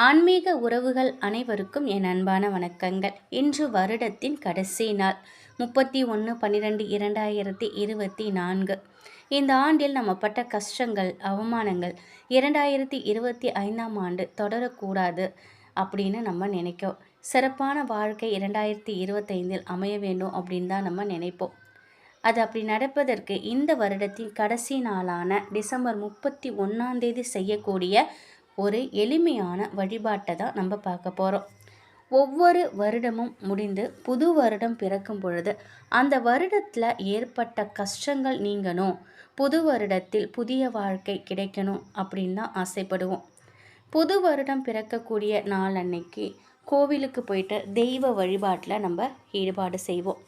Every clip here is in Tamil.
ஆன்மீக உறவுகள் அனைவருக்கும் என் அன்பான வணக்கங்கள். இன்று வருடத்தின் கடைசி நாள் 31/12/2024. இந்த ஆண்டில் நம்ம பட்ட கஷ்டங்கள், அவமானங்கள் 2025ஆம் ஆண்டு தொடரக்கூடாது அப்படின்னு நம்ம நினைக்கோம். சிறப்பான வாழ்க்கை 2025இல் அமைய வேண்டும் அப்படின்னு தான் நம்ம நினைப்போம். அது அப்படி நடப்பதற்கு இந்த வருடத்தின் கடைசி நாளான டிசம்பர் 31 செய்யக்கூடிய ஒரு எளிமையான வழிபாட்டை தான் நம்ம பார்க்க போகிறோம். ஒவ்வொரு வருடமும் முடிந்து புது வருடம் பிறக்கும் பொழுது அந்த வருடத்தில் ஏற்பட்ட கஷ்டங்கள் நீங்கணும், புது வருடத்தில் புதிய வாழ்க்கை கிடைக்கணும் அப்படின்னு தான் ஆசைப்படுவோம். புது வருடம் பிறக்கக்கூடிய நாள் அன்னைக்கு கோவிலுக்கு போயிட்டு தெய்வ வழிபாட்டில் நம்ம ஈடுபாடு செய்வோம்.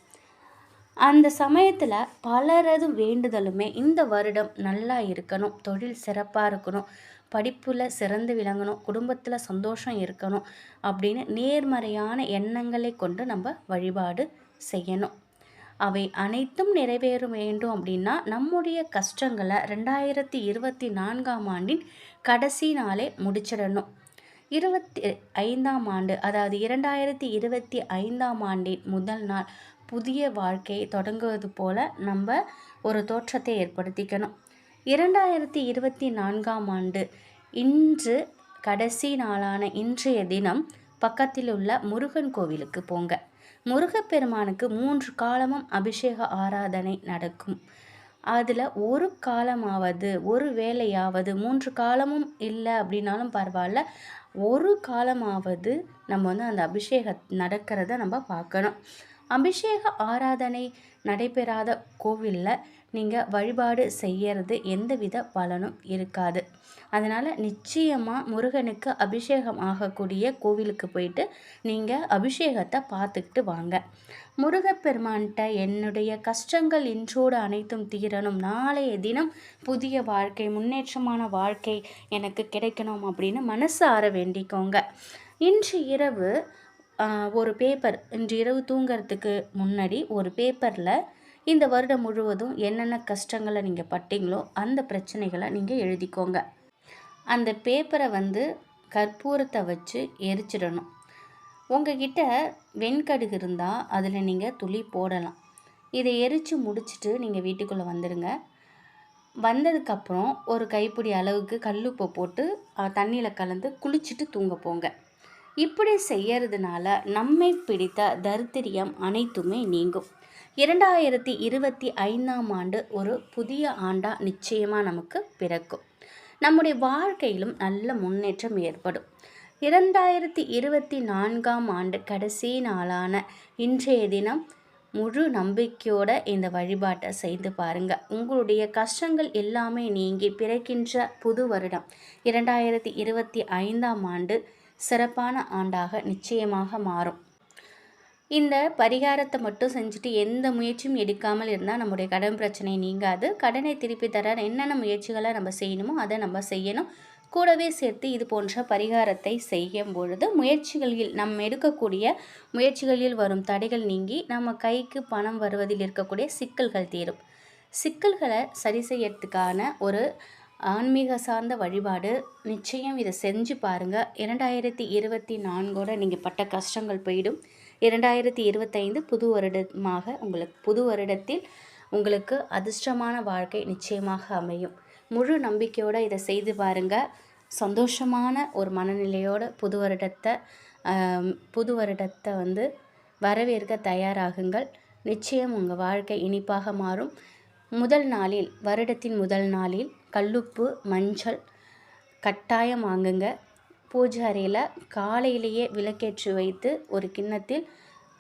அந்த சமயத்தில் பலரது வேண்டுதலுமே இந்த வருடம் நல்லா இருக்கணும், தொழில் சிறப்பாக இருக்கணும், படிப்பில் சிறந்து விளங்கணும், குடும்பத்தில் சந்தோஷம் இருக்கணும் அப்படின்னு நேர்மறையான எண்ணங்களை கொண்டு நம்ம வழிபாடு செய்யணும். அவை அனைத்தும் நிறைவேற வேண்டும் அப்படின்னா நம்முடைய கஷ்டங்களை 2024ஆம் ஆண்டின் கடைசி நாளே முடிச்சிடணும். 25ஆம் ஆண்டு, அதாவது 2025ஆம் ஆண்டின் முதல் நாள் புதிய வாழ்க்கையை தொடங்குவது போல நம்ம ஒரு தோற்றத்தை ஏற்படுத்திக்கணும். 2024ஆம் ஆண்டு இன்று கடைசி நாளான இன்றைய தினம் பக்கத்தில் உள்ள முருகன் கோவிலுக்கு போங்க. முருகப்பெருமானுக்கு 3 காலமும் அபிஷேக ஆராதனை நடக்கும். அதில் ஒரு காலமாவது, ஒரு வேளையாவது, 3 காலமும் இல்லை அப்படின்னாலும் பரவாயில்ல, ஒரு காலமாவது நம்ம அந்த அபிஷேகம் நடக்கிறத நம்ம பார்க்கணும். அபிஷேக ஆராதனை நடைபெறாத கோவிலில் நீங்கள் வழிபாடு செய்கிறது எந்தவித பலனும் இருக்காது. அதனால் நிச்சயமாக முருகனுக்கு அபிஷேகம் ஆகக்கூடிய கோவிலுக்கு போயிட்டு நீங்கள் அபிஷேகத்தை பார்த்துக்கிட்டு வாங்க. முருகப்பெருமான்கிட்ட என்னுடைய கஷ்டங்கள் இன்றோடு அனைத்தும் தீரணும், நாளைய தினம் புதிய வாழ்க்கை, முன்னேற்றமான வாழ்க்கை எனக்கு கிடைக்கணும் அப்படின்னு மனசார வேண்டிக்கோங்க. இன்று இரவு ஒரு பேப்பர், இன்று இரவு தூங்கிறதுக்கு முன்னாடி ஒரு பேப்பரில் இந்த வருடம் முழுவதும் என்னென்ன கஷ்டங்களை நீங்கள் பட்டீங்களோ அந்த பிரச்சனைகளை நீங்கள் எழுதிக்கோங்க. அந்த பேப்பரை கற்பூரத்தை வச்சு எரிச்சிடணும். உங்ககிட்ட வெண்கடுகு இருந்தால் அதில் நீங்கள் துளி போடலாம். இதை எரித்து முடிச்சுட்டு நீங்கள் வீட்டுக்குள்ளே வந்துடுங்க. வந்ததுக்கப்புறம் ஒரு கைப்பிடி அளவுக்கு கல்லுப்பை போட்டு தண்ணியில் கலந்து குளிச்சுட்டு தூங்க போங்க. இப்படி செய்யறதுனால நம்மை பிடித்த தரித்திரியம் அனைத்துமே நீங்கும். 2025ஆம் ஆண்டு ஒரு புதிய ஆண்டாக நிச்சயமாக நமக்கு பிறக்கும். நம்முடைய வாழ்க்கையிலும் நல்ல முன்னேற்றம் ஏற்படும். 2024ஆம் ஆண்டு கடைசி நாளான இன்றைய தினம் முழு நம்பிக்கையோட இந்த வழிபாட்டை செய்து பாருங்கள். உங்களுடைய கஷ்டங்கள் எல்லாமே நீங்கி பிறக்கின்ற புது வருடம் 2025ஆம் ஆண்டு சிறப்பான ஆண்டாக நிச்சயமாக மாறும். இந்த பரிகாரத்தை மட்டும் செஞ்சுட்டு எந்த முயற்சியும் எடுக்காமல் இருந்தால் நம்முடைய கடன் பிரச்சனை நீங்காது. கடனை திருப்பி தர என்னென்ன முயற்சிகளை நம்ம செய்யணுமோ அதை நம்ம செய்யணும். கூடவே சேர்த்து இது போன்ற பரிகாரத்தை செய்யும் பொழுது முயற்சிகளில் நம்ம எடுக்கக்கூடிய முயற்சிகளில் வரும் தடைகள் நீங்கி நம்ம கைக்கு பணம் வருவதில் இருக்கக்கூடிய சிக்கல்கள் தீரும். சிக்கல்களை சரி செய்யறதுக்கான ஒரு ஆன்மீக சார்ந்த வழிபாடு. நிச்சயம் இதை செஞ்சு பாருங்கள். 2024ஓட நீங்கள் பட்ட கஷ்டங்கள் போயிடும். 2025 புது வருடமாக புது வருடத்தில் உங்களுக்கு அதிர்ஷ்டமான வாழ்க்கை நிச்சயமாக அமையும். முழு நம்பிக்கையோடு இதை செய்து பாருங்கள். சந்தோஷமான ஒரு மனநிலையோட புது வருடத்தை வரவேற்க தயாராகுங்கள். நிச்சயம் உங்கள் வாழ்க்கை இனிப்பாக மாறும். வருடத்தின் முதல் நாளில் கல்லுப்பு, மஞ்சள் கட்டாயம் வாங்குங்க. பூஜை அறையில் காலையிலேயே விளக்கேற்றி வைத்து ஒரு கிண்ணத்தில்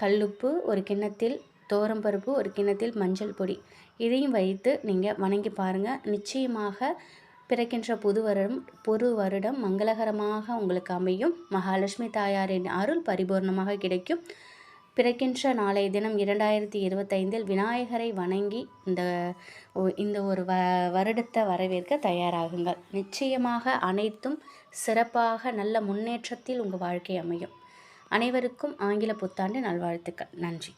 கல்லுப்பு, ஒரு கிண்ணத்தில் தோரம்பருப்பு, ஒரு கிண்ணத்தில் மஞ்சள் பொடி, இதையும் வைத்து நீங்கள் வணங்கி பாருங்கள். நிச்சயமாக பிறக்கின்ற புது வருடம் மங்களகரமாக உங்களுக்கு அமையும். மகாலட்சுமி தாயாரின் அருள் பரிபூர்ணமாக கிடைக்கும். பிறக்கின்ற நாளைய தினம் 2025இல் விநாயகரை வணங்கி இந்த ஒரு வருடத்தை வரவேற்க தயாராகுங்கள். நிச்சயமாக அனைத்தும் சிறப்பாக நல்ல முன்னேற்றத்தில் உங்கள் வாழ்க்கை அமையும். அனைவருக்கும் ஆங்கில புத்தாண்டு நல்வாழ்த்துக்கள். நன்றி.